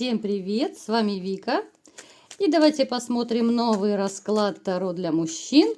Всем привет, с вами Вика. И давайте посмотрим новый расклад Таро для мужчин.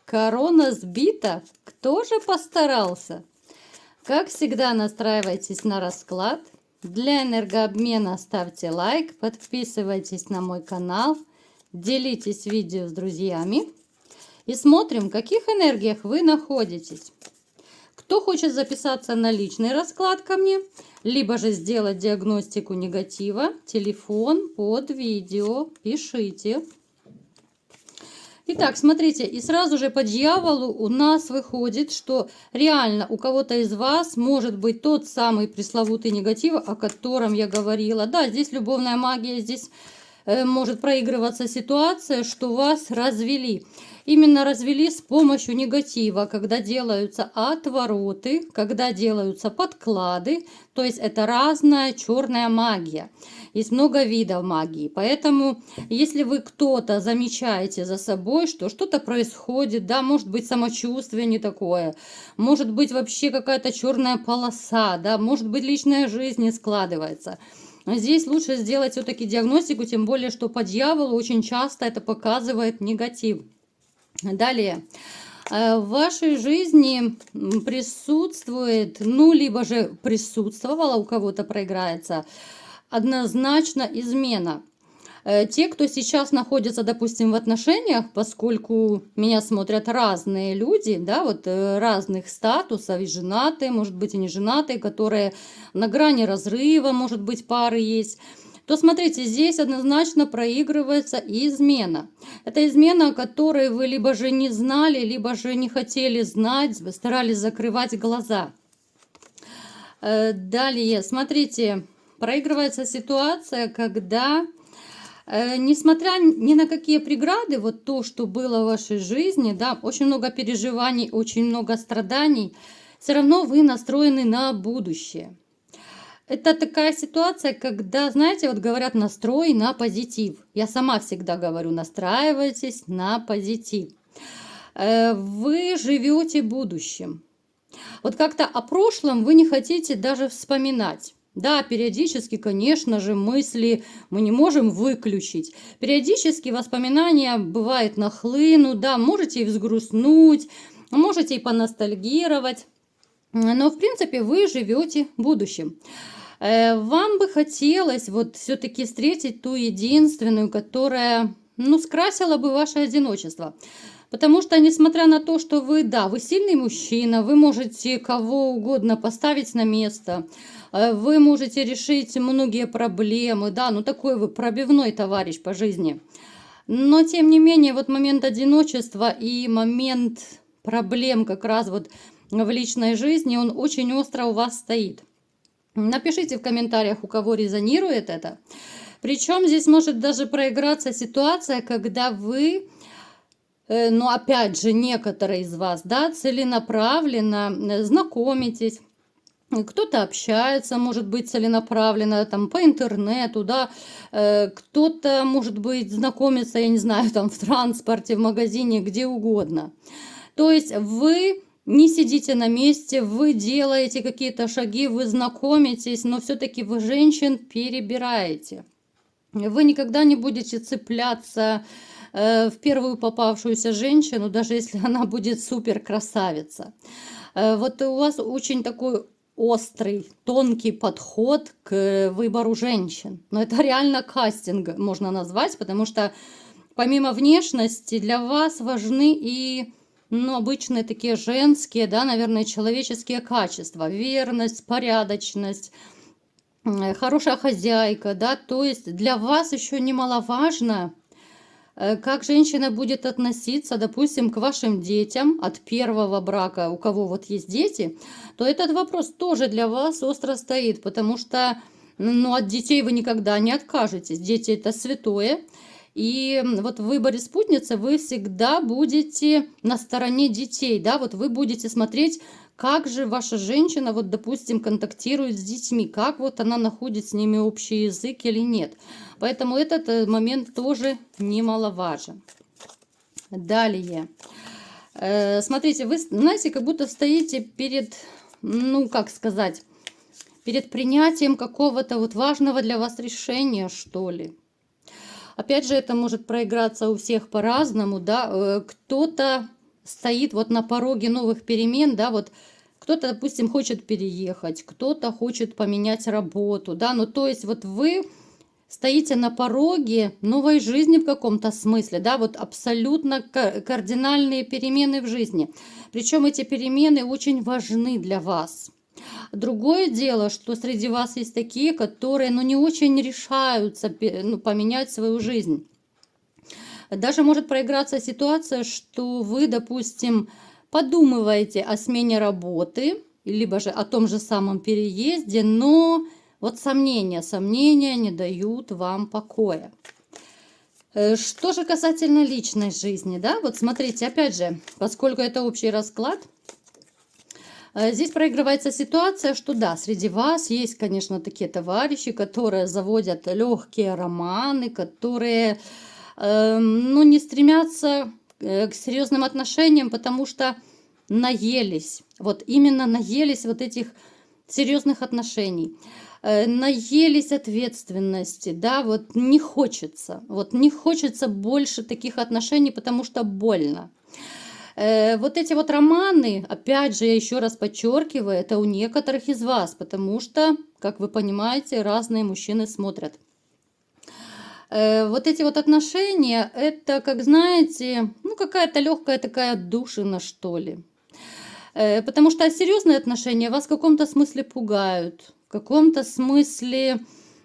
Корона сбита. Кто же постарался? Как всегда, настраивайтесь на расклад. Для энергообмена ставьте лайк, подписывайтесь на мой канал, делитесь видео с друзьями. И смотрим, в каких энергиях вы находитесь. Кто хочет записаться на личный расклад ко мне, либо же сделать диагностику негатива, телефон под видео, пишите. Итак, смотрите, и сразу же по дьяволу у нас выходит, что реально у кого-то из вас может быть тот самый пресловутый негатив, о котором я говорила. Да, здесь любовная магия, здесь может проигрываться ситуация, что вас развели. Именно развели с помощью негатива, когда делаются отвороты, когда делаются подклады. То есть это разная черная магия. Есть много видов магии. Поэтому, если вы кто-то замечаете за собой, что что-то происходит, да, может быть самочувствие не такое, может быть вообще какая-то черная полоса, да, может быть личная жизнь не складывается. Здесь лучше сделать все-таки диагностику, тем более, что по дьяволу очень часто это показывает негатив. Далее. В вашей жизни присутствует, либо же присутствовала, у кого-то проиграется, однозначно измена. Те, кто сейчас находится, допустим, в отношениях, поскольку меня смотрят разные люди, да, вот разных статусов, и женатые, может быть, и не женатые, которые на грани разрыва, может быть, пары есть, то смотрите, здесь однозначно проигрывается измена. Это измена, о которой вы либо же не знали, либо же не хотели знать, старались закрывать глаза. Далее, смотрите, проигрывается ситуация, когда, несмотря ни на какие преграды, вот то, что было в вашей жизни, да, очень много переживаний, очень много страданий, все равно вы настроены на будущее. Это такая ситуация, когда, знаете, вот говорят, настрой на позитив. Я сама всегда говорю, настраивайтесь на позитив. Вы живете будущим. Вот как-то о прошлом вы не хотите даже вспоминать. Да, периодически, конечно же, мысли мы не можем выключить. Периодически воспоминания бывает нахлынут, да, можете и взгрустнуть, можете и поностальгировать. Но, в принципе, вы живете будущим. Вам бы хотелось вот все-таки встретить ту единственную, которая, скрасила бы ваше одиночество. Потому что, несмотря на то, что вы, да, вы сильный мужчина, вы можете кого угодно поставить на место, вы можете решить многие проблемы, да, такой вы пробивной товарищ по жизни. Но, тем не менее, вот момент одиночества и момент проблем как раз вот в личной жизни, он очень остро у вас стоит. Напишите в комментариях, у кого резонирует это. Причем здесь может даже проиграться ситуация, когда вы, опять же, некоторые из вас, да, целенаправленно знакомитесь. Кто-то общается, может быть, целенаправленно, там, по интернету, да, кто-то, может быть, знакомится, я не знаю, там, в транспорте, в магазине, где угодно. То есть вы не сидите на месте, вы делаете какие-то шаги, вы знакомитесь, но все-таки вы женщин перебираете. Вы никогда не будете цепляться в первую попавшуюся женщину, даже если она будет супер красавица. Вот у вас очень такой острый, тонкий подход к выбору женщин. Но это реально кастинг можно назвать, потому что помимо внешности для вас важны и обычные такие женские, да, наверное, человеческие качества. Верность, порядочность, хорошая хозяйка, да. То есть для вас еще немаловажно, как женщина будет относиться, допустим, к вашим детям от первого брака, у кого вот есть дети, то этот вопрос тоже для вас остро стоит, потому что, от детей вы никогда не откажетесь. Дети – это святое. И вот в выборе спутницы вы всегда будете на стороне детей, да, вот вы будете смотреть, как же ваша женщина, вот, допустим, контактирует с детьми, как вот она находит с ними общий язык или нет. Поэтому этот момент тоже немаловажен. Далее. Смотрите, вы, знаете, как будто стоите перед, перед принятием какого-то вот важного для вас решения, что ли. Опять же, это может проиграться у всех по-разному, да, кто-то стоит вот на пороге новых перемен, да, вот кто-то, допустим, хочет переехать, кто-то хочет поменять работу, да, ну то есть вот вы стоите на пороге новой жизни в каком-то смысле, да, вот абсолютно кардинальные перемены в жизни. Причем эти перемены очень важны для вас. Другое дело, что среди вас есть такие, которые, ну, не очень решаются, поменять свою жизнь. Даже может проиграться ситуация, что вы, допустим, подумываете о смене работы, либо же о том же самом переезде, но вот сомнения не дают вам покоя. Что же касательно личной жизни, да, вот смотрите, опять же, поскольку это общий расклад, здесь проигрывается ситуация, что да, среди вас есть, конечно, такие товарищи, которые заводят легкие романы, которые, ну, не стремятся к серьезным отношениям, потому что наелись, вот именно наелись вот этих серьезных отношений. Наелись ответственности, да, вот не хочется больше таких отношений, потому что больно. Вот эти вот романы, опять же, я еще раз подчеркиваю, это у некоторых из вас, потому что, как вы понимаете, разные мужчины смотрят. Вот эти вот отношения, это, как знаете, ну какая-то легкая такая отдушина, что ли. Потому что серьезные отношения вас в каком-то смысле пугают. В каком-то смысле,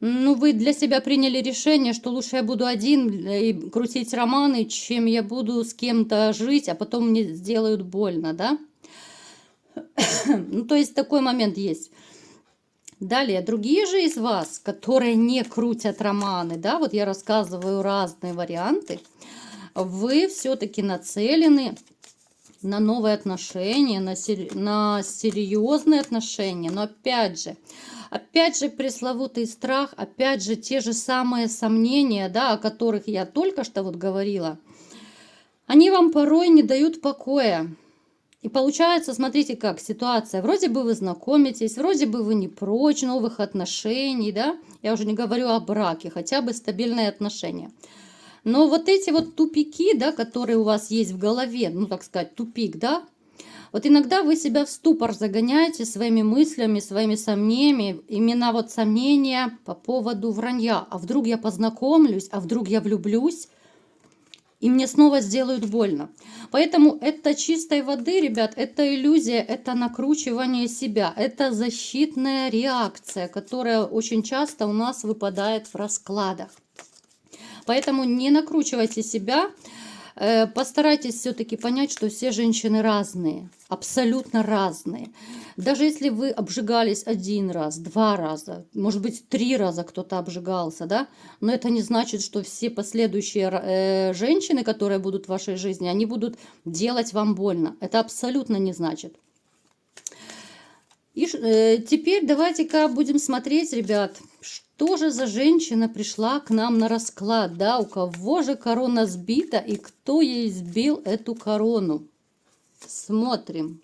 ну, вы для себя приняли решение, что лучше я буду один и крутить романы, чем я буду с кем-то жить, а потом мне сделают больно, да? Ну, то есть такой момент есть. Далее, другие же из вас, которые не крутят романы, да, вот я рассказываю разные варианты, вы все-таки нацелены на новые отношения, на серьезные отношения. Но опять же пресловутый страх, опять же те же самые сомнения, да, о которых я только что вот говорила, они вам порой не дают покоя. И получается, смотрите как, ситуация, вроде бы вы знакомитесь, вроде бы вы не прочь новых отношений, да, я уже не говорю о браке, хотя бы стабильные отношения. Но вот эти вот тупики, да, которые у вас есть в голове, ну, так сказать, тупик, да, вот иногда вы себя в ступор загоняете своими мыслями, своими сомнениями, именно вот сомнения по поводу вранья. А вдруг я познакомлюсь, а вдруг я влюблюсь, и мне снова сделают больно. Поэтому это чистой воды, ребят, это иллюзия, это накручивание себя, это защитная реакция, которая очень часто у нас выпадает в раскладах. Поэтому не накручивайте себя, постарайтесь все-таки понять, что все женщины разные, абсолютно разные. Даже если вы обжигались 1 раз, 2 раза, может быть 3 раза кто-то обжигался, да, но это не значит, что все последующие женщины, которые будут в вашей жизни, они будут делать вам больно. Это абсолютно не значит. И теперь давайте-ка будем смотреть, ребят, что же за женщина пришла к нам на расклад, да, у кого же корона сбита и кто ей сбил эту корону. Смотрим.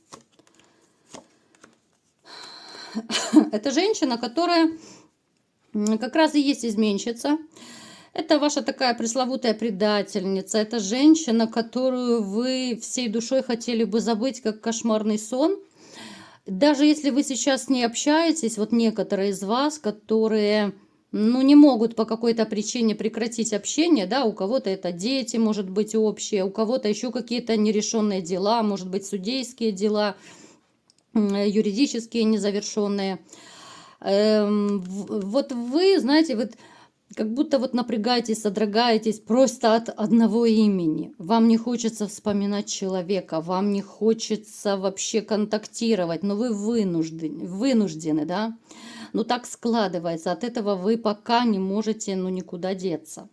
Это женщина, которая как раз и есть изменщица. Это ваша такая пресловутая предательница. Это женщина, которую вы всей душой хотели бы забыть, как кошмарный сон. Даже если вы сейчас с ней общаетесь, вот некоторые из вас, которые, ну, не могут по какой-то причине прекратить общение, да, у кого-то это дети, может быть, общие, у кого-то еще какие-то нерешенные дела, может быть, судейские дела, юридические незавершенные. Вот вы, знаете, вот как будто вот напрягаетесь, содрогаетесь просто от одного имени. Вам не хочется вспоминать человека, вам не хочется вообще контактировать, но вы вынуждены, да? Ну так складывается, от этого вы пока не можете, ну, никуда деться.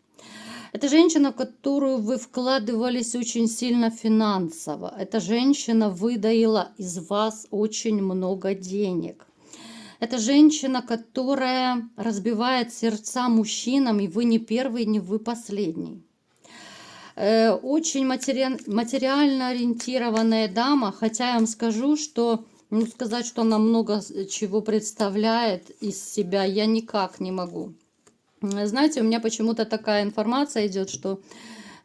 Это женщина, в которую вы вкладывались очень сильно финансово. Эта женщина выдаила из вас очень много денег. Это женщина, которая разбивает сердца мужчинам, и вы не первый, не вы последний. Очень материально ориентированная дама, хотя я вам скажу, что Ну, сказать, что она много чего представляет из себя, я никак не могу. Знаете, у меня почему-то такая информация идет, что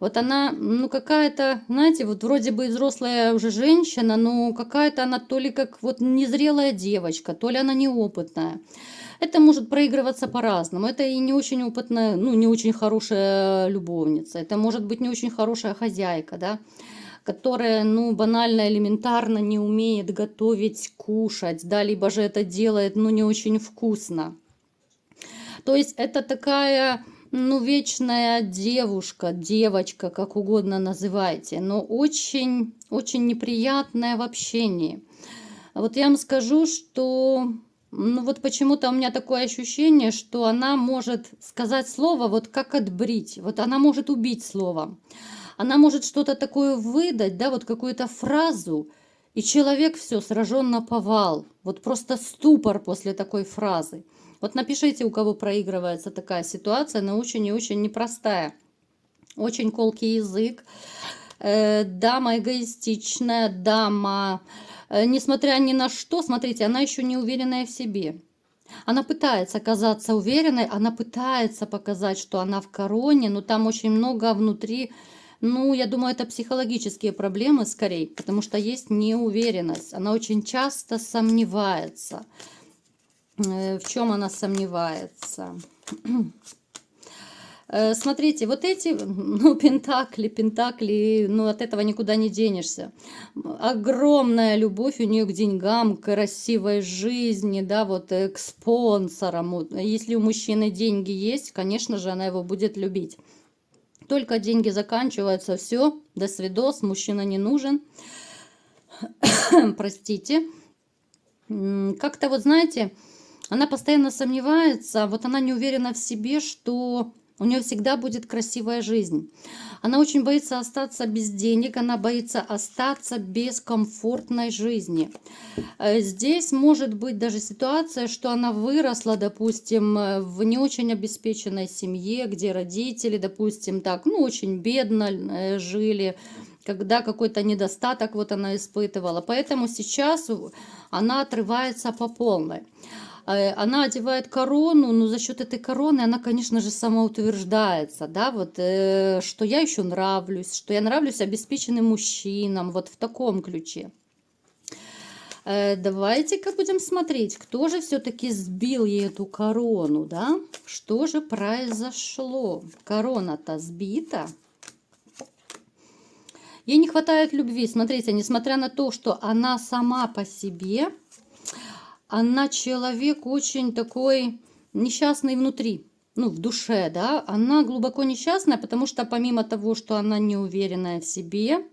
вот она, ну, какая-то, знаете, вот вроде бы и взрослая уже женщина, но какая-то она то ли как вот незрелая девочка, то ли она неопытная. Это может проигрываться по-разному. Это и не очень опытная, ну, не очень хорошая любовница. Это может быть не очень хорошая хозяйка, да, которая, ну, банально, элементарно не умеет готовить, кушать, да, либо же это делает, ну, не очень вкусно. То есть это такая, ну, вечная девушка, девочка, как угодно называйте, но очень, очень неприятная в общении. Вот я вам скажу, что, ну, вот почему-то у меня такое ощущение, что она может сказать слово, вот как отбрить, вот она может убить словом. Она может что-то такое выдать, да, вот какую-то фразу, и человек все сражен наповал. Вот просто ступор после такой фразы. Вот напишите, у кого проигрывается такая ситуация, она очень и очень непростая. Очень колкий язык. Дама эгоистичная, дама, несмотря ни на что, смотрите, она еще не уверенная в себе. Она пытается казаться уверенной, она пытается показать, что она в короне, но там очень много внутри, ну, я думаю, это психологические проблемы скорее, потому что есть неуверенность. Она очень часто сомневается. В чем она сомневается? Смотрите, вот эти, ну, пентакли, ну, от этого никуда не денешься. Огромная любовь у нее к деньгам, к красивой жизни, да, вот к спонсорам. Вот. Если у мужчины деньги есть, конечно же, она его будет любить. Только деньги заканчиваются, все, до свидос, мужчина не нужен. Простите. Как-то вот, знаете, она постоянно сомневается, вот она не уверена в себе, что у нее всегда будет красивая жизнь. Она очень боится остаться без денег, она боится остаться без комфортной жизни. Здесь может быть даже ситуация, что она выросла, допустим, в не очень обеспеченной семье, где родители, допустим, так, ну, очень бедно жили, когда какой-то недостаток вот она испытывала. Поэтому сейчас она отрывается по полной. Она одевает корону, но за счет этой короны она, конечно же, самоутверждается, да, вот, что я еще нравлюсь, что я нравлюсь обеспеченным мужчинам, вот в таком ключе. Давайте-ка будем смотреть, кто же все-таки сбил ей эту корону, да? Что же произошло? Корона-то сбита. Ей не хватает любви. Смотрите, несмотря на то, что она сама по себе, она человек очень такой несчастный внутри, ну, в душе, да. Она глубоко несчастная, потому что помимо того, что она неуверенная в себе,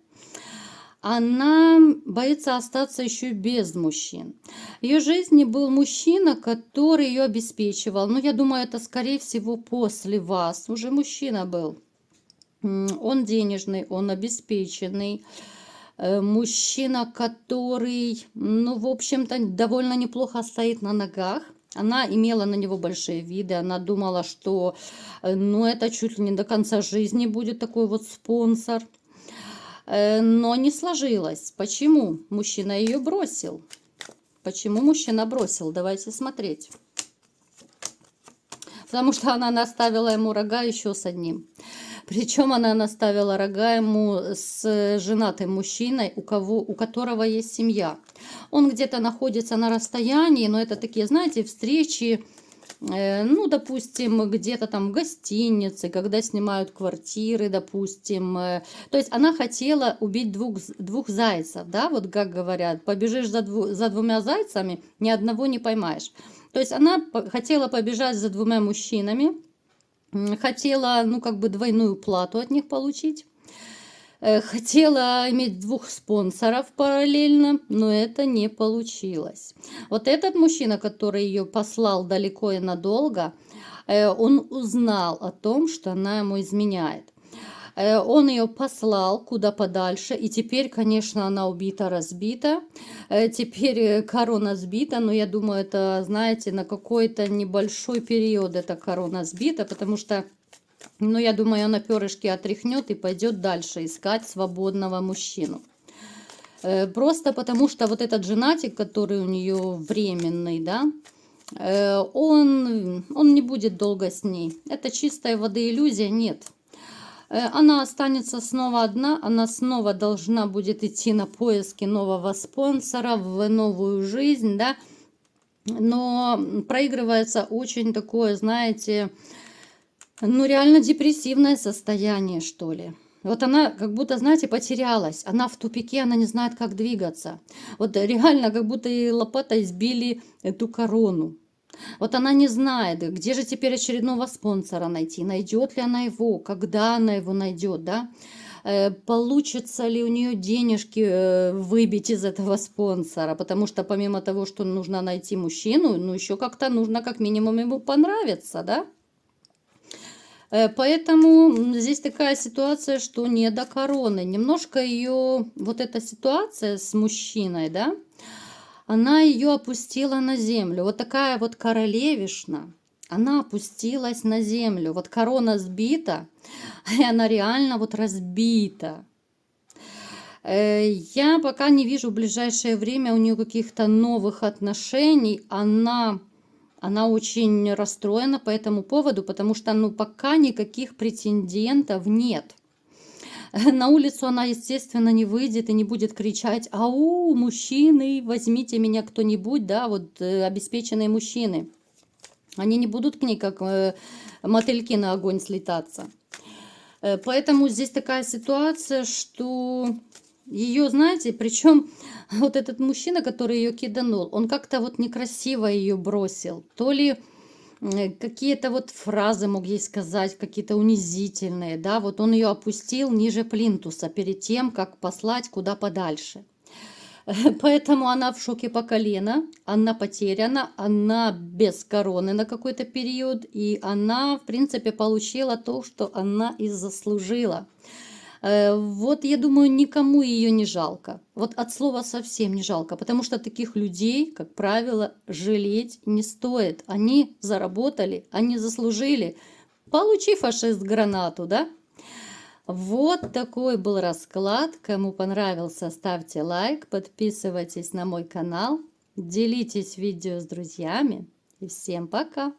она боится остаться еще и без мужчин. В ее жизни был мужчина, который ее обеспечивал. Ну, я думаю, это, скорее всего, после вас уже мужчина был. Он денежный, он обеспеченный. Мужчина, который, ну, в общем-то, довольно неплохо стоит на ногах. Она имела на него большие виды, она думала, что, ну, это чуть ли не до конца жизни будет такой вот спонсор. Но не сложилось. Почему мужчина ее бросил? Почему мужчина бросил? Давайте смотреть. Потому что она наставила ему рога еще с одним. Причем она наставила рога ему с женатым мужчиной, у которого есть семья. Он где-то находится на расстоянии, но это такие, знаете, встречи, ну, допустим, где-то там в гостинице, когда снимают квартиры, допустим. То есть она хотела убить двух зайцев, да, вот как говорят, побежишь за двумя зайцами, ни одного не поймаешь. То есть она хотела побежать за двумя мужчинами, хотела, ну, как бы двойную плату от них получить. Хотела иметь двух спонсоров параллельно, но это не получилось. Вот этот мужчина, который ее послал далеко и надолго, он узнал о том, что она ему изменяет. Он ее послал куда подальше, и теперь, конечно, она убита, разбита. Теперь корона сбита, но я думаю, это, знаете, на какой-то небольшой период эта корона сбита, потому что, ну, я думаю, она перышки отряхнет и пойдет дальше искать свободного мужчину. Просто потому что вот этот женатик, который у нее временный, да, он не будет долго с ней. Это чистой воды иллюзия, нет. Она останется снова одна, она снова должна будет идти на поиски нового спонсора, в новую жизнь, да. Но проигрывается очень такое, знаете, ну реально депрессивное состояние, что ли. Вот она как будто, знаете, потерялась. Она в тупике, она не знает, как двигаться. Вот реально, как будто ей лопатой сбили эту корону. Вот она не знает, где же теперь очередного спонсора найти, найдет ли она его, когда она его найдет, да? Получится ли у нее денежки выбить из этого спонсора, потому что помимо того, что нужно найти мужчину, ну еще как-то нужно как минимум ему понравиться, да? Поэтому здесь такая ситуация, что не до короны. Немножко ее, вот эта ситуация с мужчиной, да, она ее опустила на землю. Вот такая вот королевишна, она опустилась на землю. Вот корона сбита, и она реально вот разбита. Я пока не вижу в ближайшее время у нее каких-то новых отношений. Она очень расстроена по этому поводу, потому что, ну, пока никаких претендентов нет. На улицу она, естественно, не выйдет и не будет кричать: «Ау, мужчины, возьмите меня кто-нибудь», да, вот обеспеченные мужчины. Они не будут к ней, как мотыльки на огонь, слетаться. Поэтому здесь такая ситуация, что ее, знаете, причем вот этот мужчина, который ее киданул, он как-то вот некрасиво ее бросил. То ли какие-то вот фразы мог ей сказать, какие-то унизительные, да, вот он ее опустил ниже плинтуса перед тем, как послать куда подальше. Поэтому она в шоке по колено, она потеряна, она без короны на какой-то период, и она, в принципе, получила то, что она и заслужила. Вот я думаю, никому ее не жалко. Вот от слова совсем не жалко, потому что таких людей, как правило, жалеть не стоит. Они заработали, они заслужили. Получи, фашист, гранату, да? Вот такой был расклад. Кому понравился, ставьте лайк, подписывайтесь на мой канал, делитесь видео с друзьями. И всем пока!